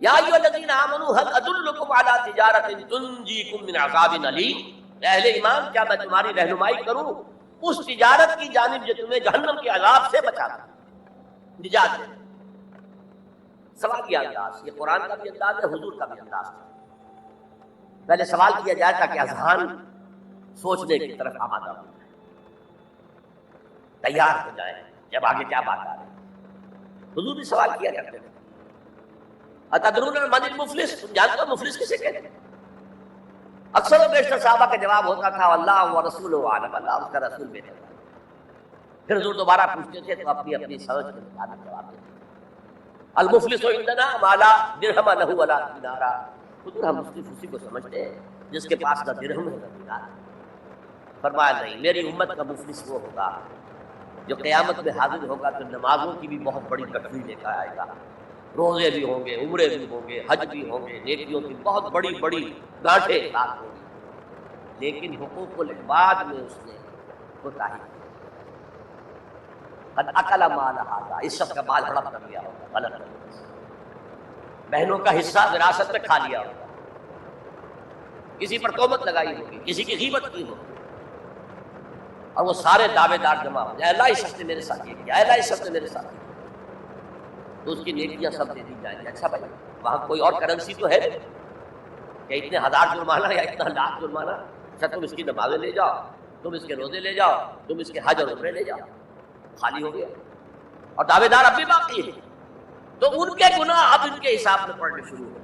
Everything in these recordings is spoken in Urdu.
یا ایھا الذین آمنوا هل ادلکم علی تجارۃ تنجیکم من عذاب علیم، اہل ایمان کیا میں تمہاری رہنمائی کروں اس تجارت کی جانب جو تمہیں جہنم کے عذاب سے بچاتا، نجات دے۔ سوال کیا انداز، یہ قرآن کا بھی انداز ہے، حضور کا بھی انداز ہے۔ پہلے سوال کیا جائے تاکہ اذہان سوچنے کی طرف آمادہ ہو جائے، تیار ہو جائے جب آگے کیا بات آ رہی ہے۔ حضور بھی سوال کیا کرتے تھے، اتدرون من المفلس، تم جانتے ہو مفلس کسے کہتے ہیں؟ اکثر و بیشتر صحابہ کا جواب ہوتا تھا اللہ و رسول عالم، اللہ اس کا رسول بہتر ہے۔ پھر حضور دوبارہ پوچھتے تھے تو اپنی اپنی سمجھ کے مطابق جواب دیتے تھے۔ المفلس عندنا ما لا درہم لہ ولا دینار، حضور ہم مفلس اسی کو سمجھتے ہیں جس کے پاس نہ درہم ہے نہ دینار۔ فرمایا نہیں، میری امت کا مفلس وہ ہوگا جو قیامت میں حاضر ہوگا تو نمازوں کی بھی بہت بڑی گٹھڑی لے کر آئے گا، روزے بھی ہوں گے، عمرے بھی ہوں گے، حج بھی ہوں گے، نیکیوں کی بہت بڑی بڑی گاٹھیں ساتھ ہوں گی، لیکن حقوق العباد میں اس نے کوتاہی کی، قد اکل مال ھذا، اس شخص کا مال ہڑپ کر لیا ہوگا، غلط طریقے سے بہنوں کا حصہ وراثت میں کھا لیا ہوگا، کسی پر تہمت لگائی ہوگی، کسی کی غیبت کی ہوگی، اور وہ سارے دعوے دار جمع ہو جائے، اللہ اس شخص نے میرے ساتھ یہ کیا، اللہ اس شخص نے میرے ساتھ یہ کیا، تو اس کی نیکیاں سب دے دی جائیں گی۔ اچھا بھائی وہاں کوئی اور کرنسی تو ہے کہ اتنے ہزار جرمانہ یا اتنا لاکھ جرمانہ؟ اچھا تم اس کی نمازیں لے جاؤ، تم اس کے روزے لے جاؤ، تم اس کے حج اور عمرے لے جاؤ، خالی ہو گیا، اور دعوے دار اب بھی باقی ہیں، تو ان کے گناہ اب ان کے حساب میں پڑنے شروع ہو،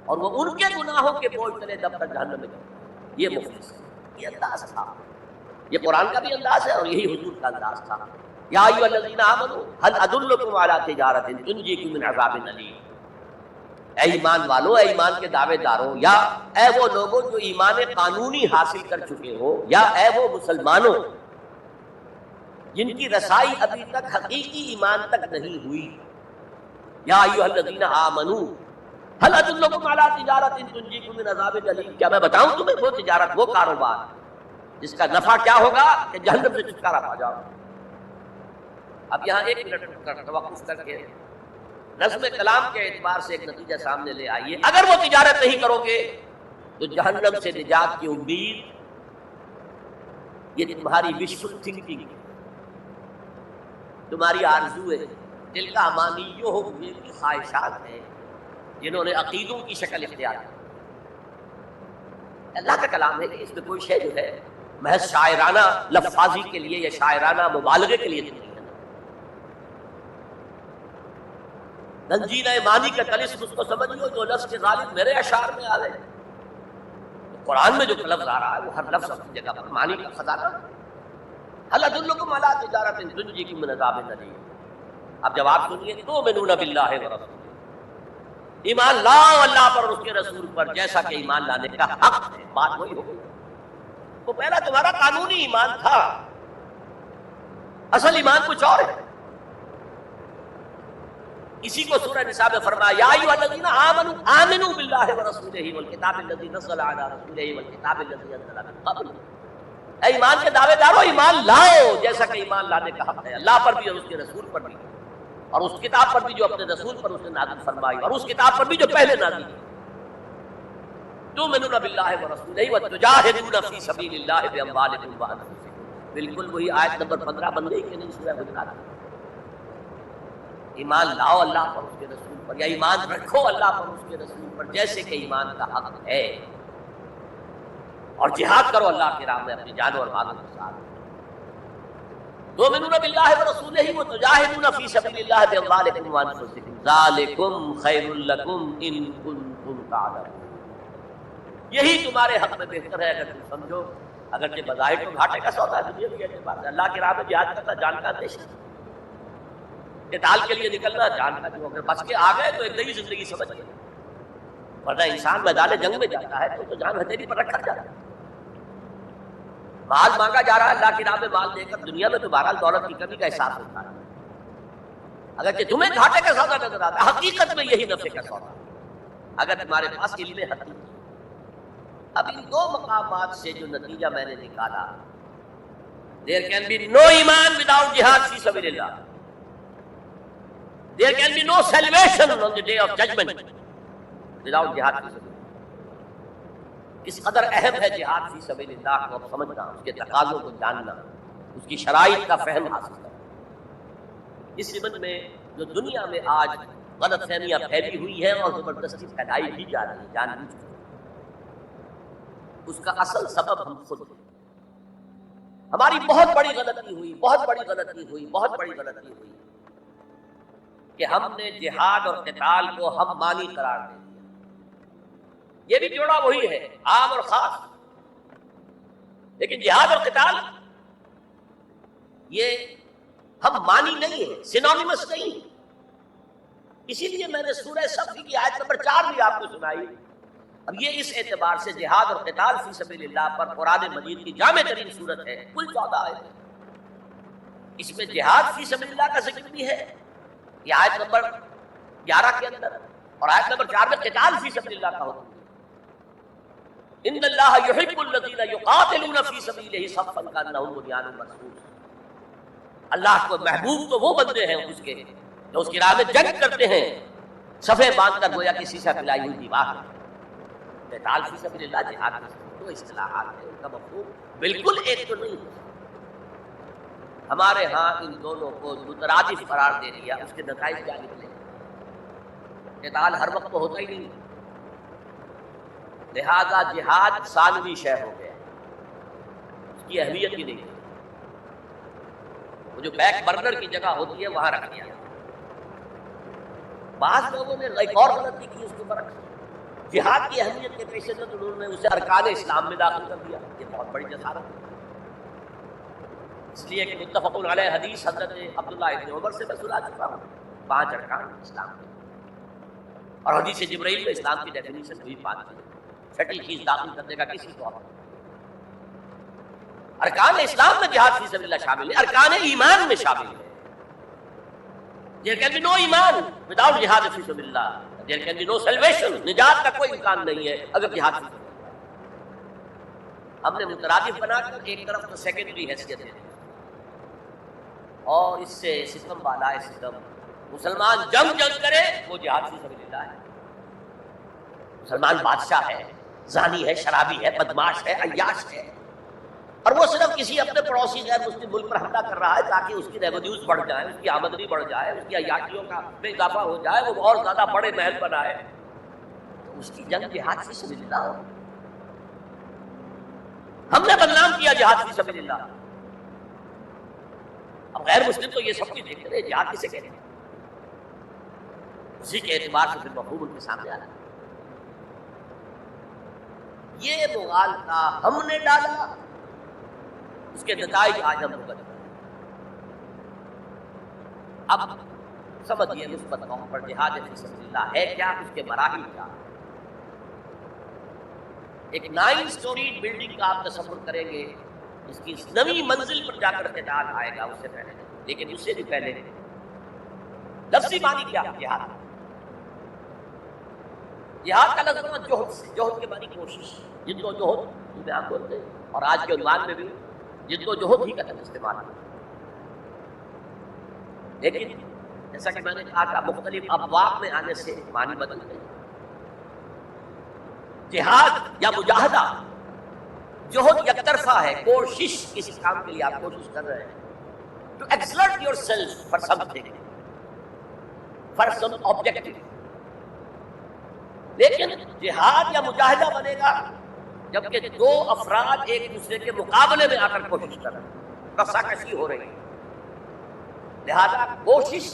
اور وہ ان کے گناہوں کے بوجھ تلے دب تک جہنم میں جائیں۔ یہ مفلس ہے، یہ انداز تھا، یہ قرآن کا بھی انداز ہے اور یہی حضور کا انداز تھا۔ یا ایھا الذین آمنوا هل ادلکم علی تجارۃ تنجیکم من عذاب علیم، اے ایمان والو، اے ایمان کے دعوے داروں، یا اے وہ لوگوں جو ایمان قانونی حاصل کر چکے ہو، یا اے وہ مسلمانوں جن کی رسائی ابھی تک حقیقی ایمان تک نہیں ہوئی، یا ایھا الذین آمنوا هل ادلکم علی تجارۃ تنجیکم من عذاب علیم، کیا میں بتاؤں تمہیں وہ تجارت، وہ کاروبار جس کا نفع کیا ہوگا کہ جہنم سے چھٹکارا پا جاؤ۔ اب یہاں ایک منٹ توقف کر کے نظم کلام کے اعتبار سے ایک نتیجہ سامنے لے آئیے، اگر وہ تجارت نہیں کرو گے تو جہنم سے نجات کی امید، یہ تمہاری وشفل تھنکنگ، تمہاری آرزو ہے، دل کا امانیہم، یہ کی خواہشات ہیں جنہوں نے عقیدوں کی شکل اختیار کی۔ اللہ کا کلام ہے کہ اس میں کوئی شے جو ہے محض شاعرانہ لفاظی کے لیے یا شاعرانہ مبالغے کے لیے نہیں ہے۔ تنزیل مانی کا طلسم اس کو سمجھو جو لفظ کے غالب میرے اشعار میں آ رہے ہیں، قرآن میں جو لفظ آ رہا ہے وہ ہر لفظ اپنی جگہ پر معنی کا خزانہ۔ هل ادلکم علی تجارۃ تنجیکم من عذاب علیم، اب جواب سنیے، تؤمنون باللہ ورسولہ، ایمان لاؤ اللہ پر اور اس کے رسول پر جیسا کہ ایمان لانے کا حق ہے۔ بات وہی ہو گئی، وہ پہلا تمہارا قانونی ایمان تھا، اصل ایمان کچھ اور ہے۔ اسی کو سورہ نساء میں فرمایا یا ایھا الذین آمنوا آمنوا باللہ ورسولہ والکتاب الذی نزل علی رسولہ والکتاب الذی انزل من قبل، اے ایمان کے دعوے دارو ایمان لاؤ جیسا کہ ایمان لانے کا حق ہے، اللہ پر بھی اور اس کے رسول پر بھی، اور اس کتاب پر بھی جو اپنے رسول پر اس نے نازل فرمائی، اور اس کتاب پر بھی جو پہلے نازل کی۔ تؤمنون باللہ ورسولہ وتجاہدون فی سبیل اللہ باموالکم وانفسکم، بالکل وہی آیت نمبر 15 بن گئی کہ نہیں سورہ حجرات۔ ایمان لاؤ اللہ پر اس کے رسول پر، یا ایمان رکھو اللہ پر اس کے رسول پر جیسے کہ ایمان کا حق ہے، اور جہاد کرو اللہ کی راہ میں اپنی جان اور مال کے ساتھ۔ تؤمنون باللہ ورسولہ وتجاہدون فی سبیل اللہ باموالکم وانفسکم ذالکم خیر لکم ان کنتم تعلمون، یہی تمہارے حق میں بہتر ہے اگر تم سمجھو، اگرچہ بظاہر تو گھاٹے کا سودا ہے، دنیا کے اعتبار سے اللہ کی راہ میں جہاد کرنا جان کا اندیشہ، قتال کے لیے نکلنا جان کا، جو اگر بچ کے آ گئے تو ایک نئی زندگی سمجھ گئے، ورنہ انسان میدان جنگ میں جاتا ہے تو جان ہتھیلی پر رکھ کر جاتا ہے۔ مال مانگا جا رہا ہے اللہ کی راہ میں، مال دے کر دنیا میں تو بہرحال دولت کی کمی کا احساس ہوتا ہے، اگرچہ تمہیں گھاٹے کا سودا نظر آتا ہے، حقیقت میں یہی نفع کا سودا اگر تمہارے پاس علم حقیقی۔ اب ان دو مقامات سے جو نتیجہ میں نے نکالا، there can be no ایمان without jihad فی سبیل اللہ، There can be no salvation on the day of judgment without jihad فی سبیل اللہ. کس قدر اہم ہے جہاد فی سبیل اللہ کو سمجھنا، اس کے تقاضوں کو جاننا، اس کی شرائط کا فہم حاصل کرنا. اس سمت میں جو دنیا میں آج غلط فہمیاں پھیلی ہوئی ہیں اور زبردستی پھیلائی بھی جا رہی ہیں جان بوجھ کر، اس کا اصل سبب ہم خود ہیں. ہماری بہت بڑی غلطی ہوئی کہ ہم نے جہاد اور قتال کو ہم مانی قرار دے دیا. یہ بھی جوڑا وہی ہے، عام اور خاص. لیکن جہاد اور قتال یہ ہم مانی نہیں ہے، سینونیمس نہیں. اسی لیے میں نے سورہ صف کی آیت نمبر 4 بھی آپ کو سنائی. اب یہ اس اعتبار سے جہاد اور قتال فی سبیل اللہ پر قرآن مجید کی جامع ترین صورت ہے. کل 14 آیت ہے، اس میں جہاد فی سبیل اللہ کا ذکر بھی ہے، یہ آیت نمبر 11 کے اندر، اور آیت نمبر 4 میں قتال فی سبیل اللہ کا حکم ہے. ان اللہ یحب الذین یقاتلون فی سبیلہ صفا کانہم بنیان مرصوص. اللہ کو محبوب تو وہ بندے ہیں اس کے جو اس کی راہ میں جنگ کرتے ہیں صفے باندھ کر گویا کسی سے پھیلائی ہوئی دیوار. قتال فی سبیل اللہ جہاد فی سبیل اللہ، دو اصطلاحات ہیں، ان کا مفہوم بالکل ایک تو نہیں. ہمارے ہاں ان دونوں کو مترادف قرار دے دیا. اس کے نتائج کیا نکلے؟ قتال ہر وقت تو ہوتا ہی نہیں، لہذا جہاد ثانوی شے ہو گیا، اس کی اہمیت ہی نہیں. وہ جو بیک برنر کی جگہ ہوتی ہے وہاں رکھ دیا. بعض لوگوں نے ایک اور غلطی کی اس کے برعکس، جہاد کی اہمیت کے پیش نظر انہوں نے اسے ارکان اسلام میں داخل کر دیا. یہ بہت بڑی جسارت ہے، اس لیے کہ متفق علیہ حدیث حضرت عبداللہ ابن عمر سے میں سنا چکا ہوں 5 ارکان اسلام کے، اور حدیث جبرائیل میں اسلام کی ڈیفینیشن بھی 5 ہے. چھٹی چیز داخل کرنے کا کسی کو حق. ارکان اسلام میں جہاد فی سبیل اللہ شامل ہے، ارکان ایمان میں شامل ہے. There can be no ایمان without جہاد فی سبیل اللہ. There can be no salvation. نجات کا کوئی امکان نہیں ہے اگر جہاد فی سبیل اللہ. ہم نے مترادف بنا کر ایک طرف تو سیکنڈری حیثیت دے دی، اور اس سے ستم بالا ستم. مسلمان جنگ کرے وہ جہاد فی سبیل اللہ ہے. مسلمان بادشاہ ہے، زانی ہے، شرابی ہے، بدماش ہے، عیاش ہے، اور وہ صرف کسی اپنے پڑوسی غیر مسلم ملک پر حملہ کر رہا ہے تاکہ اس کی ریونیوز بڑھ جائیں، اس کی آمدنی بڑھ جائے، اس کی عیاشیوں کا میں اضافہ ہو جائے، وہ اور زیادہ بڑے محل بنائے، تو اس کی جنگ جہاد فی سبیل اللہ ہو. ہم نے بدنام کیا جہاد فی سبیل اللہ. اب غیر مسلم تو یہ سب کچھ دیکھ رہے جہاد کسے کہتے ہیں، اسی کے اعتبار سے پھر مفہوم ان کے سامنے آ رہا ہے. یہ مغالطہ ہم نے ڈالا، اس کے نتائج آج ہم بھگت. اب سمجھیے مثبت طور پر جہاد فی سبیل اللہ ہے کیا، اس کے مراحل کیا. ایک 9 سٹوری بلڈنگ کا آپ تصور کریں گے، اس کی نئی منزل پر جا کر قتال آئے گا اس سے پہلے. لیکن اس سے بھی پہلے لفظی معنی کیا ہے جہاد؟ جہاد کا لفظ جوہد سے، جوہد کے معنی کوشش، جد و جہد میں آپ بولتے ہیں، اور آج کے عنوان میں بھی جد و جہد ہی کا لفظ استعمال ہے. لیکن جیسا کہ میں نے کہا کہ مختلف ابواب میں آنے سے معنی بدل گئے. جہاد یا مجاہدہ، جہد یک طرفہ ہے، کوشش، کسی کام کے لیے آپ کوشش کر رہے ہیں to exert yourself for something, for some objective. لیکن جہاد یا مجاہدہ بنے گا جبکہ 2 افراد ایک دوسرے کے مقابلے میں آ کر کوشش کر رہے ہیں، کشاکشی ہو رہی ہے. لہذا کوشش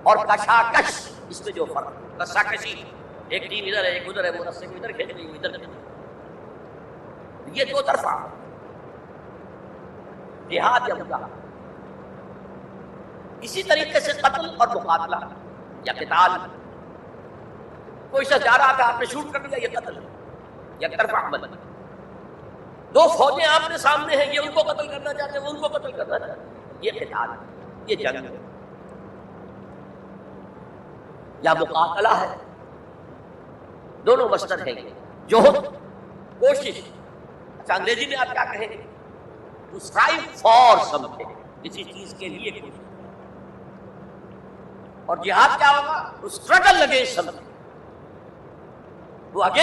اور کشاکش، اس میں جو فرق، کشاکشی ایک ٹیم ادھر ہے ایک ادھر ہے، وہ رسے کو ادھر کھینچ رہی ہے ادھر کھینچ رہی ہے، یہ 2 طرفہ جہاد یا مجاہدہ. اسی طریقے سے قتل اور مقاتلہ یا قتال، کوئی شخص جا رہا تھا آپ نے شوٹ کر دیا، یہ قتل ہے، یک طرفہ عمل. 2 فوجیں آمنے سامنے ہیں، یہ ان کو قتل کرنا چاہتے ہیں، وہ ان کو قتل کرنا چاہتے ہیں، یہ قتال ہے، یہ جنگ ہے. یا مقاتلہ ہے، دونوں مصدر ہیں، جوہد، کوشش. اچھا انگریزی میں آپ کیا کہیں گے؟ to strive for something، کسی چیز کے لیے کوشش. اور جہاد کیا ہوگا؟ اسٹرگل اگینسٹ سمتھنگ، وہ اگینسٹ